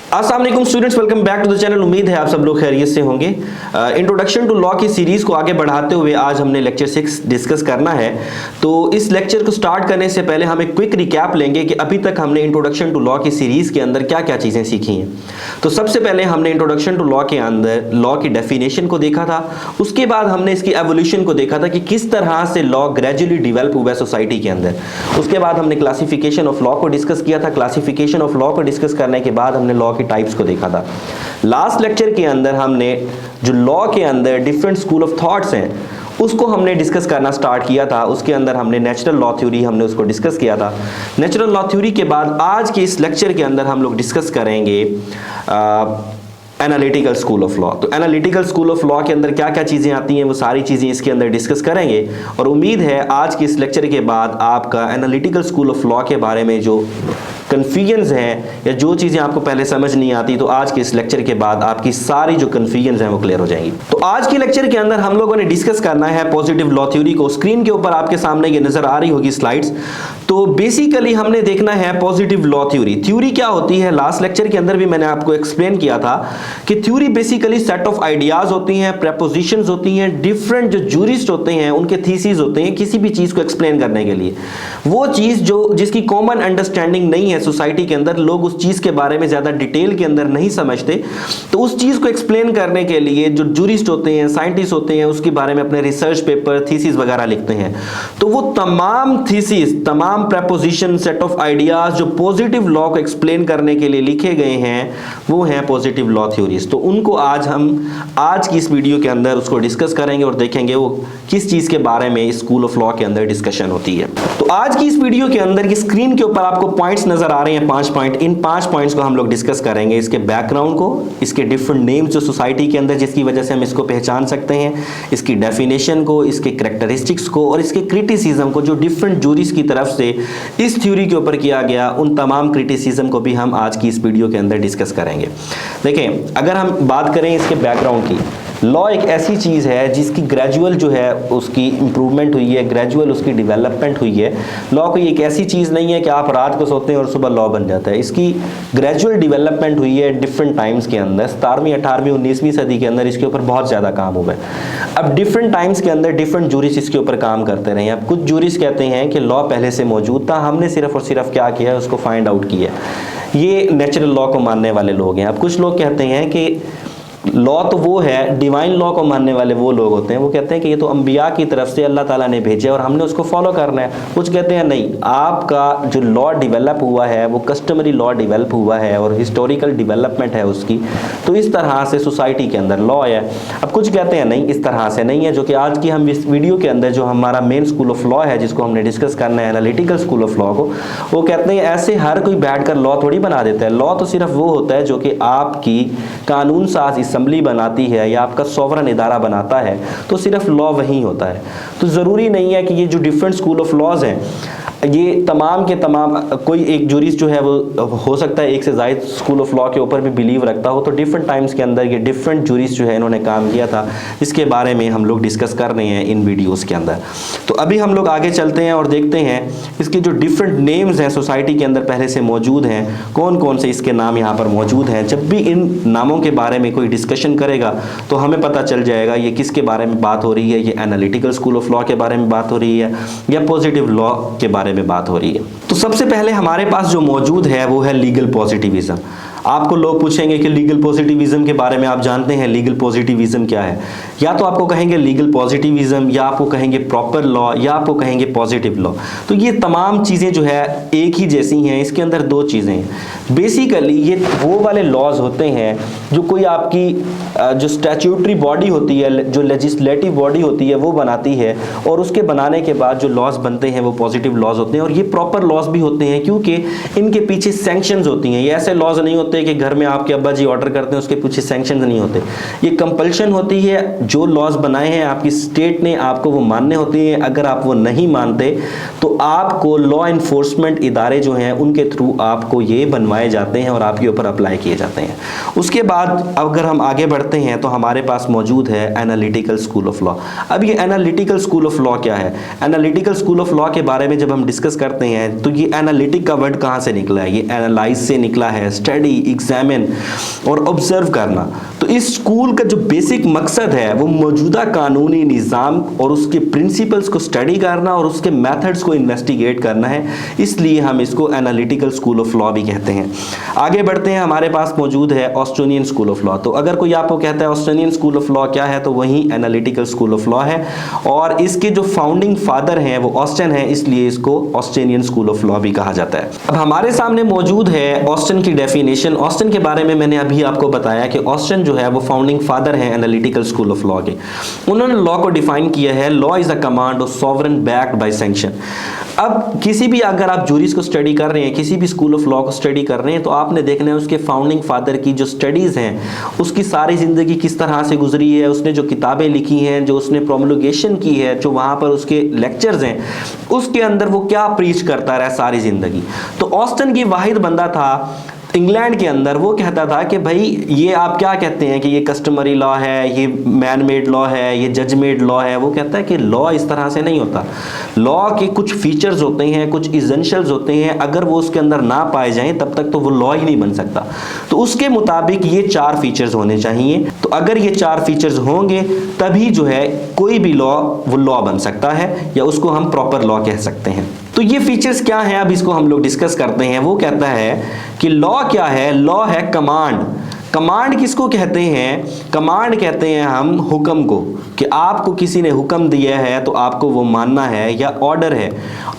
अस्सलाम वालेकुम students, welcome back to the channel. उम्मीद है आप सब लोग खैरियत से होंगे। इंट्रोडक्शन टू लॉ की सीरीज को आगे बढ़ाते हुए आज हमने लेक्चर 6 डिस्कस करना है। तो इस लेक्चर को स्टार्ट करने से पहले हम एक क्विक रिकैप लेंगे कि अभी तक हमने इंट्रोडक्शन टू लॉ की सीरीज के अंदर क्या क्या चीज़ें सीखी हैं। तो सबसे पहले हमने इंट्रोडक्शन टू लॉ के अंदर लॉ की डेफिनेशन को देखा था। उसके बाद हमने इसकी एवोल्यूशन को देखा था कि किस तरह से लॉ ग्रेजुअली डिवेल्प हुआ है सोसाइटी के अंदर। उसके बाद हमने क्लासिफिकेशन ऑफ लॉ को डिस्कस किया था। क्लासिफिकेशन ऑफ लॉ को डिस्कस करने के बाद हमने लॉ की टाइप्स को देखा था। लास्ट लेक्चर के अंदर हमने जो लॉ के अंदर डिफरेंट स्कूल ऑफ थॉट्स हैं उसको हमने डिस्कस करना स्टार्ट किया था। उसके अंदर हमने नेचुरल लॉ थ्योरी हमने उसको डिस्कस किया था। नेचुरल लॉ थ्योरी के बाद आज के इस लेक्चर के अंदर हम लोग डिस्कस करेंगे एनालिटिकल स्कूल ऑफ लॉ। तो एनालिटिकल स्कूल ऑफ लॉ के अंदर क्या क्या चीज़ें आती हैं वो सारी चीज़ें इसके अंदर डिस्कस करेंगे। और उम्मीद है आज के इस लेक्चर के बाद आपका एनालिटिकल स्कूल ऑफ लॉ के बारे में जो कन्फ्यूजन्स हैं या जो चीज़ें आपको पहले समझ नहीं आती, तो आज के इस लेक्चर के बाद आपकी सारी जो कन्फ्यूजन्स हैं वो क्लियर हो जाएंगी। तो आज के लेक्चर के अंदर हम लोगों ने डिस्कस करना है पॉजिटिव लॉ थ्योरी को। स्क्रीन के ऊपर आपके सामने ये नजर आ रही होगी स्लाइड्स। तो बेसिकली हमने देखना है पॉजिटिव लॉ थ्योरी। थ्योरी क्या होती है, लास्ट लेक्चर के अंदर भी मैंने आपको एक्सप्लेन किया था कि theory basically set of ideas होती हैं, प्रेपोजिशंस होती हैं, डिफरेंट जो जूरिस्ट होते हैं उनके थीसिस होते हैं किसी भी चीज़ को एक्सप्लेन करने के लिए। वो चीज़ जो जिसकी कॉमन अंडरस्टैंडिंग नहीं है सोसाइटी के अंदर, लोग उस चीज के बारे में ज्यादा डिटेल के अंदर नहीं समझते, तो उस चीज को एक्सप्लेन करने के लिए जो जूरिस्ट होते हैं, साइंटिस्ट होते हैं, उसके बारे में अपने रिसर्च पेपर, थीसिस वगैरह लिखते हैं। तो वो तमाम थीसिस, तमाम प्रेपोजिशन, सेट ऑफ आइडियाज जो पॉजिटिव लॉ को एक्सप्लेन करने के लिए लिखे गए हैं वो हैं पॉजिटिव लॉ थ्योरीज। तो उनको आज हम आज की इस वीडियो के अंदर उसको डिस्कस करेंगे और देखेंगे वो किस चीज के बारे में स्कूल ऑफ लॉ के अंदर डिस्कशन होती है। तो आज की इस वीडियो के अंदर की स्क्रीन के ऊपर आपको पॉइंट्स नजर आ रहे हैं, 5 पॉइंट। इन 5 पॉइंट्स को हम लोग डिस्कस करेंगे। इसके बैकग्राउंड को, इसके डिफरेंट नेम्स जो सोसाइटी के अंदर जिसकी वजह से हम इसको पहचान सकते हैं, इसकी डेफिनेशन को, इसके कैरेक्टरिस्टिक्स को और इसके क्रिटिसिज्म को जो डिफरेंट जूरीज की तरफ से इस थ्योरी के ऊपर किया गया, उन तमाम क्रिटिसिज्म को भी हम आज की इस वीडियो के अंदर डिस्कस करेंगे। देखें, अगर हम बात करें इसके बैकग्राउंड की, लॉ एक ऐसी चीज़ है जिसकी ग्रेजुअल जो है उसकी इंप्रूवमेंट हुई है, ग्रेजुअल उसकी डेवलपमेंट हुई है। लॉ कोई एक ऐसी चीज़ नहीं है कि आप रात को सोते हैं और सुबह लॉ बन जाता है। इसकी ग्रेजुअल डेवलपमेंट हुई है डिफरेंट टाइम्स के अंदर। 17वीं 18वीं 19वीं सदी के अंदर इसके ऊपर बहुत ज़्यादा काम हुआ है। अब डिफरेंट टाइम्स के अंदर डिफरेंट जूरिस्ट इसके ऊपर काम करते रहे हैं। अब कुछ जूरिस्ट कहते हैं कि लॉ पहले से मौजूद था, हमने सिर्फ और सिर्फ क्या किया है उसको फाइंड आउट किया। ये नेचुरल लॉ को मानने वाले लोग हैं। अब कुछ लोग कहते हैं कि लॉ तो वो है, डिवाइन लॉ को मानने वाले वो लोग होते हैं, वो कहते हैं कि ये तो अंबिया की तरफ से अल्लाह ताला ने भेजा और हमने उसको फॉलो करना है। कुछ कहते हैं नहीं, आपका जो लॉ डेवलप हुआ है वो कस्टमरी लॉ डेवलप हुआ है और हिस्टोरिकल डेवलपमेंट है उसकी, तो इस तरह से सोसाइटी के अंदर लॉ है। अब कुछ कहते हैं नहीं, इस तरह से नहीं है, जो कि आज की हम इस वीडियो के अंदर जो हमारा मेन स्कूल ऑफ लॉ है जिसको हमने डिस्कस करना है, एनालिटिकल स्कूल ऑफ लॉ को, वो कहते हैं ऐसे हर कोई बैठकर लॉ थोड़ी बना देता है। लॉ तो सिर्फ वो होता है जो कि आपकी कानून साज असम्बली बनाती है या आपका सॉवरन इदारा बनाता है, तो सिर्फ लॉ वही होता है। तो ज़रूरी नहीं है कि ये जो डिफरेंट स्कूल ऑफ लॉज हैं ये तमाम के तमाम, कोई एक जूरिस्ट जो है वो हो सकता है एक से ज़ायद स्कूल ऑफ लॉ के ऊपर भी बिलीव रखता हो। तो डिफरेंट टाइम्स के अंदर ये डिफरेंट जूरिस्ट जो है इन्होंने काम किया था, इसके बारे में हम लोग डिस्कस कर रहे हैं इन वीडियोस के अंदर। तो अभी हम लोग आगे चलते हैं और देखते हैं इसके जो डिफरेंट नेम्स हैं सोसाइटी के अंदर पहले से मौजूद हैं, कौन कौन से इसके नाम यहाँ पर मौजूद हैं। जब भी इन नामों के बारे में कोई डिस्कशन करेगा तो हमें पता चल जाएगा ये किसके बारे में बात हो रही है, ये एनालिटिकल स्कूल ऑफ लॉ के बारे में बात हो रही है या पॉजिटिव लॉ के बारे में बात हो रही है। तो सबसे पहले हमारे पास जो मौजूद है वो है लीगल पॉजिटिविज्म। आपको लोग पूछेंगे कि लीगल पॉजिटिविज्म के बारे में आप जानते हैं, लीगल पॉजिटिविज्म क्या है? या तो आपको कहेंगे लीगल पॉजिटिविज्म, या आपको कहेंगे प्रॉपर लॉ, या आपको कहेंगे पॉजिटिव लॉ। तो ये तमाम चीज़ें जो है एक ही जैसी हैं। इसके अंदर दो चीज़ें हैं। बेसिकली ये वो वाले लॉज होते हैं जो कोई आपकी जो स्टैट्यूटरी बॉडी होती है, जो लेजिस्लेटिव बॉडी होती है वो बनाती है, और उसके बनाने के बाद जो लॉज बनते हैं वो पॉजिटिव लॉज होते हैं। और ये प्रॉपर लॉज भी होते हैं क्योंकि इनके पीछे सैंक्शंस होती हैं। ये ऐसे लॉज नहीं होते कि घर में आपके अब्बा जी ऑर्डर करते हैं उसके पीछे सैंक्शंस नहीं होते। ये कंपल्शन होती है, जो लॉज बनाए हैं आपकी स्टेट ने आपको वो मानने होते हैं। अगर आप वो नहीं मानते तो आपको लॉ इन्फोर्समेंट इदारे जो हैं उनके थ्रू आपको ये बनवाए जाते हैं और आपके ऊपर अप्लाई किए जाते हैं। उसके बाद अगर हम आगे बढ़ते हैं तो हमारे पास मौजूद है एनालिटिकल स्कूल ऑफ लॉ। अब ये एनालिटिकल स्कूल ऑफ लॉ क्या है? एनालिटिकल स्कूल ऑफ लॉ के बारे में जब हम डिस्कस करते हैं तो ये एनालिटिक का वर्ड कहाँ से निकला है? ये एनालाइज से निकला है, स्टडी एग्जामिन और ऑब्जर्व करना। तो इस स्कूल का जो बेसिक मकसद है वो मौजूदा कानूनी निज़ाम और उसके प्रिंसिपल्स को स्टडी करना और उसके मेथड्स को इन्वेस्टिगेट करना है, इसलिए हम इसको एनालिटिकल स्कूल ऑफ लॉ भी कहते हैं। आगे बढ़ते हैं, हमारे पास मौजूद है ऑस्ट्रेलियन स्कूल ऑफ लॉ। तो अगर कोई आपको कहता है ऑस्ट्रेलियन स्कूल ऑफ लॉ क्या है, तो वही एनालिटिकल स्कूल ऑफ लॉ है, और इसके जो फाउंडिंग फादर हैं वो ऑस्टिन है, इसलिए इसको ऑस्ट्रेलियन स्कूल ऑफ लॉ भी कहा जाता है। अब हमारे सामने मौजूद है ऑस्टिन की डेफिनेशन। ऑस्टिन के बारे में मैंने अभी आपको बताया कि ऑस्टिन जो है वो फाउंडिंग फादर है एनालिटिकल स्कूल ऑफ लॉ के। उन्होंने लॉ को डिफाइन किया है, law is a command of sovereign backed by sanction. अब किसी भी, अगर आप जूरिस को स्टडी कर रहे हैं, किसी भी स्कूल ऑफ लॉ को स्टडी कर रहे हैं, तो आपने देखना है उसके फाउंडिंग फादर की जो स्टडीज हैं, उसकी सारी जिंदगी किस तरह से गुजरी है, उसने जो किताबें लिखी हैं, जो उसने प्रोमोलगेशन की है, जो वहां पर उसके लेक्चर्स हैं, उसके अंदर वो क्या प्रीच करता रहा सारी जिंदगी। तो ऑस्टिन की वाहिद बंदा था इंग्लैंड के अंदर, वो कहता था कि भाई ये आप क्या कहते हैं कि ये कस्टमरी लॉ है, ये मैन मेड लॉ है, ये जज मेड लॉ है। वो कहता है कि लॉ इस तरह से नहीं होता। लॉ के कुछ फीचर्स होते हैं, कुछ इसेंशियल्स होते हैं, अगर वो उसके अंदर ना पाए जाएं तब तक तो वो लॉ ही नहीं बन सकता। तो उसके मुताबिक ये 4 फीचर्स होने चाहिए। तो अगर ये 4 फीचर्स होंगे तभी जो है कोई भी लॉ वो लॉ बन सकता है, या उसको हम प्रॉपर लॉ कह सकते हैं। तो ये फीचर्स क्या हैं, अब इसको हम लोग डिस्कस करते हैं। वो कहता है कि लॉ क्या है, लॉ है कमांड। कमांड किसको कहते हैं? कमांड कहते हैं हम हुक्म को, कि आपको किसी ने हुक्म दिया है तो आपको वो मानना है, या ऑर्डर है।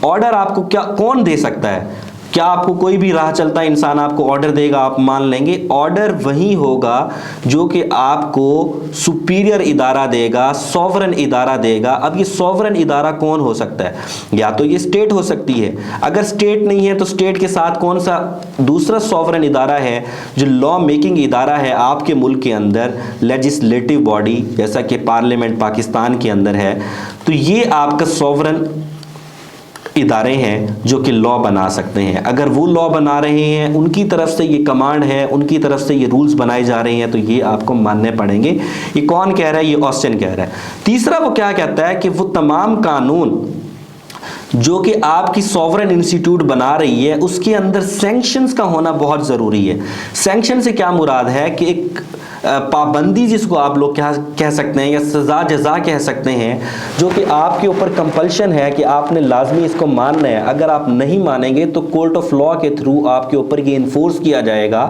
ऑर्डर आपको क्या कौन दे सकता है? क्या आपको कोई भी राह चलता इंसान आपको ऑर्डर देगा, आप मान लेंगे? ऑर्डर वही होगा जो कि आपको सुपीरियर इदारा देगा, सॉवरन इदारा देगा। अब ये सॉवरन इदारा कौन हो सकता है? या तो ये स्टेट हो सकती है, अगर स्टेट नहीं है तो स्टेट के साथ कौन सा दूसरा सॉवरन इदारा है जो लॉ मेकिंग इदारा है आपके मुल्क के अंदर, लेजिस्लेटिव बॉडी, जैसा कि पार्लियामेंट पाकिस्तान के अंदर है। तो ये आपका सॉवरन इदारे हैं जो कि लॉ बना सकते हैं। अगर वो लॉ बना रहे हैं, उनकी तरफ से ये कमांड है, उनकी तरफ से ये रूल्स बनाए जा रहे हैं, तो ये आपको मानने पड़ेंगे। ये कौन कह रहा है? ये ऑस्टिन कह रहा है। तीसरा वो क्या कहता है कि वो तमाम कानून जो कि आपकी सॉवरेन इंस्टीट्यूट बना रही है उसके अंदर सैंक्शंस का होना बहुत ज़रूरी है। सैंक्शन से क्या मुराद है कि एक पाबंदी, जिसको आप लोग क्या कह सकते हैं, या सज़ा जज़ा कह सकते हैं, जो कि आपके ऊपर कंपल्शन है कि आपने लाजमी इसको मानना है। अगर आप नहीं मानेंगे तो कोर्ट ऑफ लॉ के थ्रू आपके ऊपर ये इन्फोर्स किया जाएगा,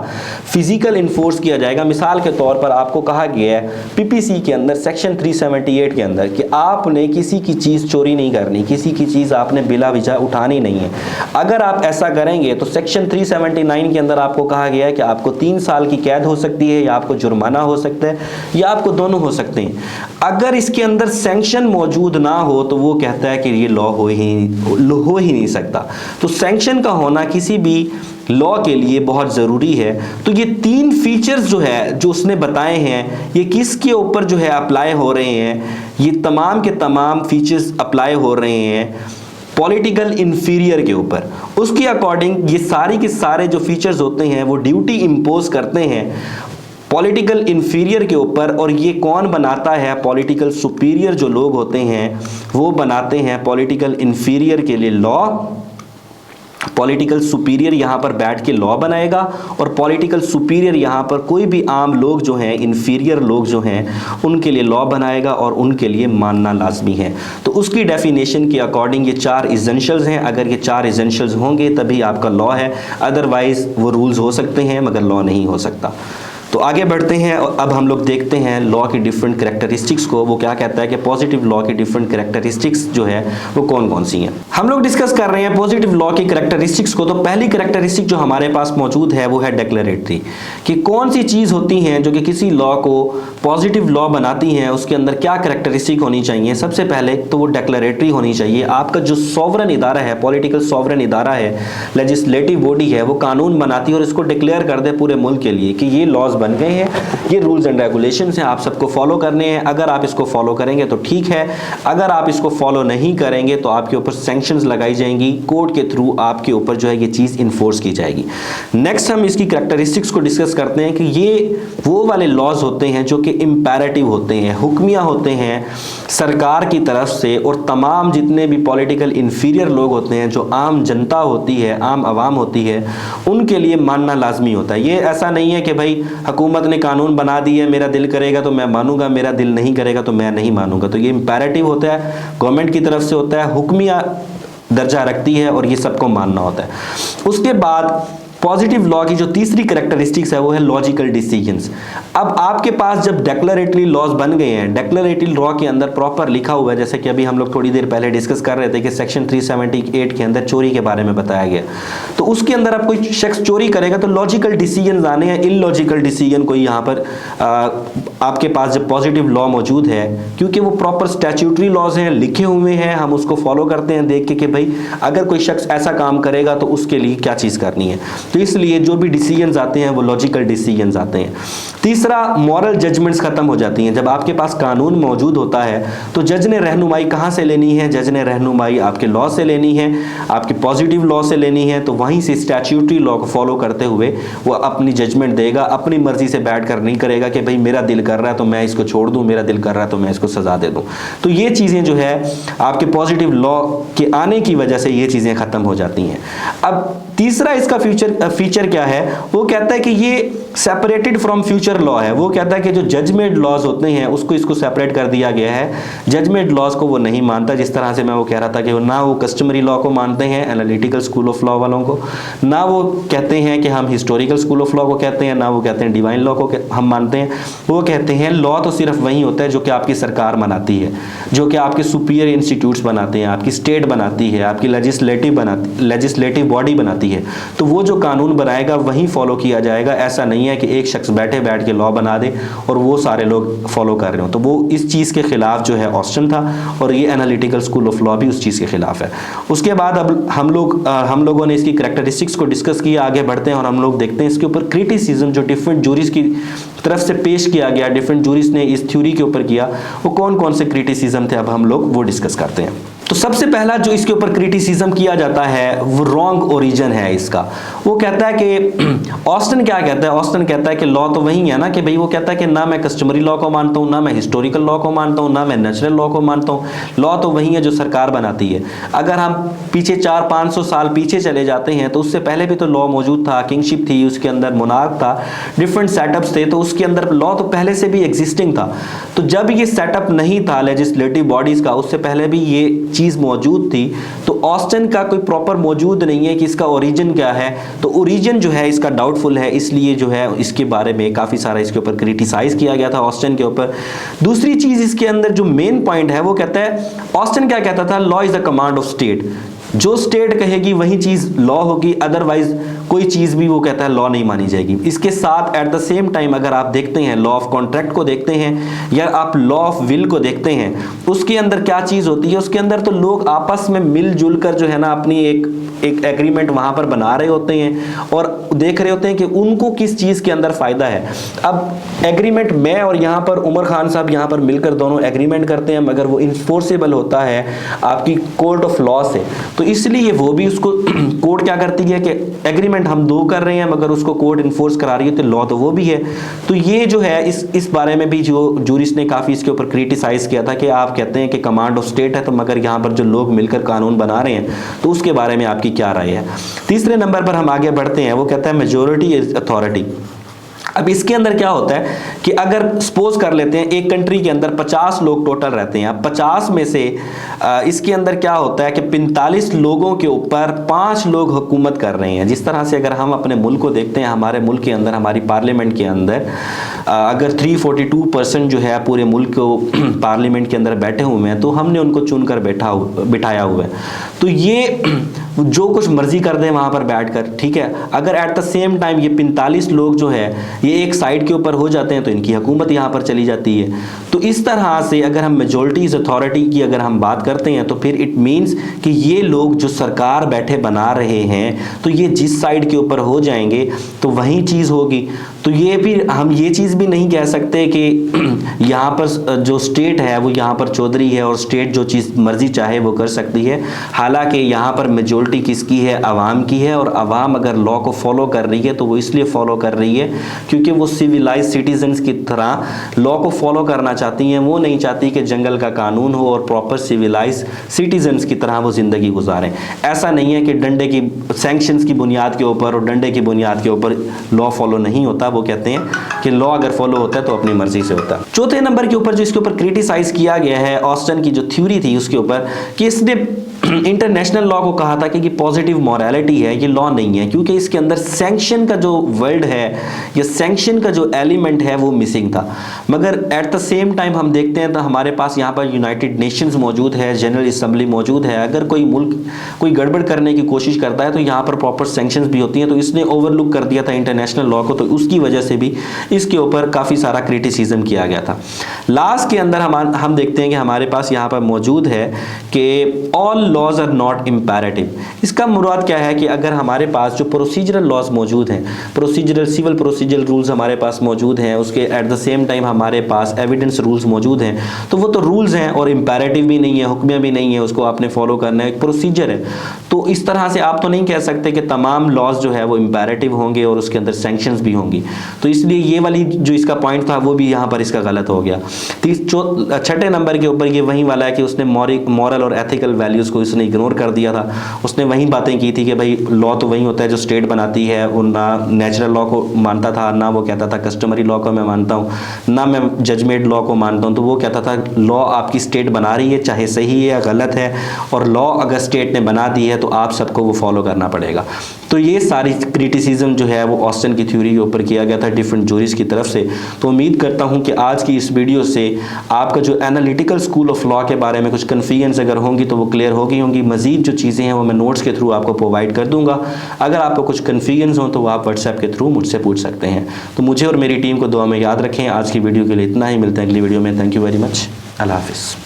फिजिकल इन्फोर्स किया जाएगा। मिसाल के तौर पर आपको कहा गया है पीपीसी के अंदर सेक्शन 378 के अंदर कि आपने किसी की चीज़ चोरी नहीं करनी, किसी की चीज़ आपने बिला वजह उठानी नहीं है। अगर आप ऐसा करेंगे तो सेक्शन 379 के अंदर आपको कहा गया है कि आपको 3 साल की कैद हो सकती है, या आपको जुर्माना हो सकता है, या आपको दोनों हो सकते हैं। अगर इसके अंदर सैंक्शन मौजूद ना हो तो वो कहता है कि ये लॉ हो ही नहीं सकता। तो सैंक्शन का होना किसी भी लॉ के लिए बहुत ज़रूरी है। तो ये 3 फीचर्स जो है जो उसने बताए हैं, ये किसके ऊपर जो है अप्लाई हो रहे हैं? ये तमाम के तमाम फीचर्स अप्लाई हो रहे हैं पॉलिटिकल इंफीरियर के ऊपर। उसके अकॉर्डिंग ये सारी के सारे जो फीचर्स होते हैं वो ड्यूटी इम्पोज करते हैं पॉलिटिकल इंफीरियर के ऊपर। और ये कौन बनाता है? पॉलिटिकल सुपीरियर जो लोग होते हैं वो बनाते हैं पॉलिटिकल इंफीरियर के लिए लॉ। पॉलिटिकल सुपीरियर यहाँ पर बैठ के लॉ बनाएगा, और पॉलिटिकल सुपीरियर यहाँ पर कोई भी आम लोग जो हैं, इंफीरियर लोग जो हैं, उनके लिए लॉ बनाएगा और उनके लिए मानना लाजमी है। तो उसकी डेफिनेशन के अकॉर्डिंग ये 4 इसेंशियल्स हैं। अगर ये 4 इसेंशियल्स होंगे तभी आपका लॉ है, अदरवाइज वो रूल्स हो सकते हैं मगर लॉ नहीं हो सकता। तो आगे बढ़ते हैं और अब हम लोग देखते हैं लॉ की डिफरेंट कैरेक्टरिस्टिक्स को। वो क्या कहता है कि पॉजिटिव लॉ की डिफरेंट कैरेक्टरिस्टिक्स जो है वो कौन कौन सी हैं। हम लोग डिस्कस कर रहे हैं पॉजिटिव लॉ की कैरेक्टरिस्टिक्स को। तो पहली कैरेक्टरिस्टिक जो हमारे पास मौजूद है वो है डिक्लेरेटरी, कि कौन सी चीज़ होती हैं जो कि किसी लॉ को पॉजिटिव लॉ बनाती हैं, उसके अंदर क्या कैरेक्टरिस्टिक होनी चाहिए। सबसे पहले तो वो डिक्लेरेटरी होनी चाहिए। आपका जो सॉवरेन इदारा है, पॉलिटिकल सॉवरेन इदारा है, लेजिस्लेटिव बॉडी है, वो कानून बनाती है और इसको डिक्लेयर कर दे पूरे मुल्क के लिए कि ये लॉज बन गए हैं, ये रूल्स एंड रेगुलेशंस हैं, आप सबको फॉलो करने हैं। अगर आप इसको फॉलो करेंगे तो ठीक है, अगर आप इसको फॉलो नहीं करेंगे तो आपके ऊपर सैंक्शंस लगाई जाएंगी, कोर्ट के थ्रू आपके ऊपर जो है ये चीज़ इन्फोर्स की जाएगी। नेक्स्ट हम इसकी कैरेक्टरिस्टिक्स को डिस्कस करते हैं कि ये वो वाले लॉज होते हैं जो कि इम्पेरेटिव होते हैं, हुक्मिया होते हैं सरकार की तरफ से, और तमाम जितने भी पॉलिटिकल इन्फीरियर लोग होते हैं, जो आम जनता होती है, आम आवाम होती है, उनके लिए मानना लाजमी होता है। ये ऐसा नहीं है कि भाई हुकूमत ने कानून बना दिए, मेरा दिल करेगा तो मैं मानूंगा, मेरा दिल नहीं करेगा तो मैं नहीं मानूंगा। तो ये इम्पेरेटिव होता है, गवर्नमेंट की तरफ से होता है, हुक्मिया दर्जा रखती है और ये सबको मानना होता है। उसके बाद पॉजिटिव लॉ की जो तीसरी कैरेक्टरिस्टिक्स है वो है लॉजिकल डिसीजंस। अब आपके पास जब डेक्लरेटरी लॉज बन गए हैं, डेक्लरेटरी लॉ के अंदर प्रॉपर लिखा हुआ है, जैसे कि अभी हम लोग थोड़ी देर पहले डिस्कस कर रहे थे कि सेक्शन 378 के अंदर चोरी के बारे में बताया गया, तो उसके अंदर अब कोई शख्स चोरी करेगा तो लॉजिकल डिसीजन आने हैं, इलॉजिकल डिसीजन कोई यहाँ पर आपके पास जब पॉजिटिव लॉ मौजूद है, क्योंकि वो प्रॉपर स्टैट्यूटरी लॉज हैं, लिखे हुए हैं, हम उसको फॉलो करते हैं देख के कि भाई अगर कोई शख्स ऐसा काम करेगा तो उसके लिए क्या चीज़ करनी है, तो इसलिए जो भी डिसीजंस आते हैं वो लॉजिकल डिसीजंस आते हैं। तीसरा, मॉरल जजमेंट्स खत्म हो जाती हैं। जब आपके पास कानून मौजूद होता है तो जज ने रहनुमाई कहाँ से लेनी है? जज ने रहनुमाई आपके लॉ से लेनी है, आपके पॉजिटिव लॉ से लेनी है, तो वहीं से स्टैट्यूटरी लॉ को फॉलो करते हुए वो अपनी जजमेंट देगा, अपनी मर्जी से बैठ कर नहीं करेगा कि भाई मेरा दिल कर रहा है तो मैं इसको छोड़ दूं, मेरा दिल कर रहा है तो मैं इसको सजा दे दूं। तो ये चीज़ें जो है आपके पॉजिटिव लॉ के आने की वजह से ये चीज़ें खत्म हो जाती हैं। अब तीसरा इसका फीचर क्या है? वो कहता है कि ये सेपरेटेड फ्रॉम फ्यूचर लॉ है। वो कहता है कि जो जजमेंट लॉज होते हैं उसको इसको सेपरेट कर दिया गया है। जजमेंट लॉज को वो नहीं मानता, जिस तरह से मैं वो कह रहा था कि ना वो कस्टमरी लॉ को मानते हैं एनालिटिकल स्कूल ऑफ लॉ वालों को, ना वो कहते हैं कि हम हिस्टोरिकल स्कूल ऑफ लॉ को कहते हैं, ना वो कहते हैं डिवाइन लॉ को हम मानते हैं। वो कहते हैं लॉ तो सिर्फ वही होता है जो कि आपकी सरकार बनाती है, जो कि आपके सुपीरियर इंस्टीट्यूट्स बनाते हैं, आपकी स्टेट बनाती है, आपकी लेजिस्लेटिव बॉडी बनाती है, तो वो जो कानून बनाएगा वही फॉलो किया जाएगा। ऐसा नहीं है कि एक शख्स बैठ के लॉ बना दे और वो सारे लोग फॉलो कर रहे हो। तो वो इस चीज़ के खिलाफ जो है ऑस्टिन था, और ये एनालिटिकल स्कूल ऑफ लॉ भी उस चीज़ के खिलाफ है। उसके बाद अब हम लोगों ने इसकी कैरेक्टरिस्टिक्स को डिस्कस किया, आगे बढ़ते हैं और हम लोग देखते हैं इसके ऊपर क्रिटिसिज्म जो डिफरेंट जूरीज की तरफ से पेश किया गया, डिफरेंट जूरीज ने इस थ्योरी के ऊपर किया, वो कौन कौन से क्रिटिसिज्म थे, अब हम लोग वो डिस्कस करते हैं। तो सबसे पहला जो इसके ऊपर क्रिटिसिज्म किया जाता है वो रॉन्ग ओरिजिन है इसका। वो कहता है कि ऑस्टिन क्या कहता है? ऑस्टिन कहता है कि लॉ तो वही है ना, कि भाई वो कहता है कि ना मैं कस्टमरी लॉ को मानता हूँ, ना मैं हिस्टोरिकल लॉ को मानता हूँ, ना मैं नेचुरल लॉ को मानता हूँ। लॉ तो वही है जो सरकार बनाती है। अगर हम पीछे 400-500 साल पीछे चले जाते हैं तो उससे पहले भी तो लॉ मौजूद था, किंगशिप थी, उसके अंदर मोनार्क था, डिफरेंट सेटअप्स थे, तो उसके अंदर लॉ तो पहले से भी एग्जिस्टिंग था। तो जब ये सेटअप नहीं था लेजिस्लेटिव बॉडीज का, उससे पहले भी ये चीज मौजूद थी, तो ऑस्टिन का कोई प्रॉपर मौजूद नहीं है कि इसका ओरिजिन क्या है। तो ओरिजिन जो है इसका डाउटफुल है, इसलिए जो है इसके बारे में काफी सारा इसके ऊपर क्रिटिसाइज किया गया था ऑस्टिन के ऊपर। दूसरी चीज इसके अंदर जो मेन पॉइंट है वो कहता है, ऑस्टिन क्या कहता था? Law is the command of state. जो स्टेट कहेगी वही चीज लॉ होगी, अदरवाइज कोई चीज भी वो कहता है लॉ नहीं मानी जाएगी। इसके साथ एट द सेम टाइम अगर आप देखते हैं लॉ ऑफ कॉन्ट्रैक्ट को देखते हैं या आप लॉ ऑफ विल को देखते हैं, उसके अंदर क्या चीज होती है? उसके अंदर तो लोग आपस में मिलजुल कर जो है ना अपनी एक एग्रीमेंट वहां पर बना रहे होते हैं और देख रहे होते हैं कि उनको किस चीज के अंदर फायदा है। अब एग्रीमेंट मैं और यहाँ पर उमर खान साहब यहाँ पर मिलकर दोनों एग्रीमेंट करते हैं, मगर वो इन्फोर्सेबल होता है आपकी कोर्ट ऑफ लॉ से, तो इसलिए वो भी उसको कोर्ट क्या करती है कि एग्रीमेंट हम दो कर रहे हैं मगर उसको कोर्ट इन्फोर्स करा रही है, तो लॉ तो वो भी है। तो ये जो है इस बारे में भी जो जूरिस्ट ने काफी इसके ऊपर क्रिटिसाइज किया था कि आप कहते हैं कि कमांड ऑफ स्टेट है, तो मगर यहाँ पर जो लोग मिलकर कानून बना रहे हैं तो उसके बारे में आपकी क्या राय है। तीसरे नंबर पर हम आगे बढ़ते हैं, वो कहता है मेजॉरिटी इज अथॉरिटी। अब इसके अंदर क्या होता है कि अगर सपोज कर लेते हैं एक कंट्री के अंदर 50 लोग टोटल रहते हैं, अब 50 में से इसके अंदर क्या होता है कि 45 लोगों के ऊपर 5 लोग हुकूमत कर रहे हैं। जिस तरह से अगर हम अपने मुल्क को देखते हैं, हमारे मुल्क के अंदर हमारी पार्लियामेंट के अंदर अगर 342% जो है पूरे मुल्क को पार्लियामेंट के अंदर बैठे हुए हैं, तो हमने उनको चुनकर बिठाया हुआ है। तो ये जो कुछ मर्जी कर दें वहां पर बैठकर, ठीक है। अगर एट द सेम टाइम ये 45 लोग जो है ये एक साइड के ऊपर हो जाते हैं तो इनकी हुकूमत यहां पर चली जाती है। तो इस तरह से अगर हम मेजॉरिटीज अथॉरिटी की अगर हम बात करते हैं तो फिर इट मीन्स कि ये लोग जो सरकार बैठे बना रहे हैं तो ये जिस साइड के ऊपर हो जाएंगे तो वही चीज़ होगी। तो ये फिर हम ये चीज़ भी नहीं कह सकते कि यहाँ पर जो स्टेट है वो यहाँ पर चौधरी है और स्टेट जो चीज़ मर्जी चाहे वो कर सकती है। हालांकि यहाँ पर मेजॉरिटी किसकी है, अवाम की है। और अवाम अगर लॉ को फॉलो कर रही है तो वो इसलिए फॉलो कर रही है क्योंकि वो सिविलाइज सिटीजन्स की तरह लॉ को फॉलो करना चाहती हैं। वो नहीं चाहती कि जंगल का कानून हो और प्रॉपर सिविलाइज सिटीजन्स की तरह वो ज़िंदगी गुजारें। ऐसा नहीं है कि डंडे की सैंक्शंस की बुनियाद के ऊपर और डंडे की बुनियाद के ऊपर लॉ फॉलो नहीं होता। वो कहते हैं कि लॉ अगर फॉलो होता है तो अपनी मर्जी से होता है। चौथे नंबर के ऊपर जो इसके ऊपर क्रिटिसाइज किया गया है ऑस्टिन की जो थ्योरी थी उसके ऊपर कि इसने इंटरनेशनल लॉ को कहा था कि पॉजिटिव मॉरलिटी है, ये लॉ नहीं है क्योंकि इसके अंदर सैंक्शन का जो वर्ड है या सैंक्शन का जो एलिमेंट है वो मिसिंग था। मगर एट द सेम टाइम हम देखते हैं तो हमारे पास यहाँ पर यूनाइटेड नेशंस मौजूद है, जनरल असेंबली मौजूद है। अगर कोई मुल्क कोई गड़बड़ करने की कोशिश करता है तो यहाँ पर प्रॉपर सैंक्शंस भी होती हैं। तो इसने ओवरलुक कर दिया था इंटरनेशनल लॉ को, तो उसकी वजह से भी इसके ऊपर काफ़ी सारा क्रिटिसिज्म किया गया था। लास्ट के अंदर हम देखते हैं कि हमारे पास यहाँ पर मौजूद है कि all laws are not imperative. इसका मुराद क्या है कि अगर हमारे पास जो प्रोसीजरल लॉज मौजूद हैं, प्रोसीजरल सिविल प्रोसीजरल रूल्स हमारे पास मौजूद हैं, उसके एट द सेम टाइम हमारे पास एविडेंस रूल्स मौजूद हैं, तो वो तो रूल्स हैं और इम्पेरेटिव भी नहीं है, हुक्म भी नहीं है, उसको आपने फॉलो करना है, एक प्रोसीजर है। तो इस तरह से आप तो नहीं कह सकते कि तमाम लॉज जो है वो इम्पेरेटिव होंगे और उसके अंदर सैंक्शंस भी होंगी। तो इसलिए ये वाली जो इसका पॉइंट था वो भी यहाँ पर इसका गलत हो गया। छठे नंबर के ऊपर ये वही वाला है कि उसने मॉरल और एथिकल वैल्यूज़ को इसने इग्नोर कर दिया था। उसने वही बातें की थी कि भाई लॉ तो वही होता है जो स्टेट बनाती है, वो ना नेचुरल लॉ को मानता था, ना वो कहता था कस्टमरी लॉ को मैं मानता हूँ, ना मैं जजमेंट लॉ को मानता हूँ। तो वो कहता था लॉ आपकी स्टेट बना रही है, चाहे सही है या गलत है, और लॉ अगर स्टेट ने बना दी है तो आप सबको वो फॉलो करना पड़ेगा। तो ये सारी क्रिटिसिज्म जो है वो ऑस्टिन की थ्योरी के ऊपर किया गया था डिफरेंट जूरीज की तरफ से। तो उम्मीद करता हूँ कि आज की इस वीडियो से आपका जो एनालिटिकल स्कूल ऑफ लॉ के बारे में कुछ कन्फ्यूजन्स अगर होंगी तो वो क्लियर हो गई होंगी। मजीद जो चीज़ें हैं वो मैं नोट्स के थ्रू आपको प्रोवाइड कर दूंगा। अगर आपको कुछ कन्फ्यूजन्स हो तो वो आप व्हाट्सएप के थ्रू मुझसे पूछ सकते हैं। तो मुझे और मेरी टीम को दुआ में याद रखें। आज की वीडियो के लिए इतना ही, मिलते हैं अगली वीडियो में। Thank you very much. Allah हाफिज़।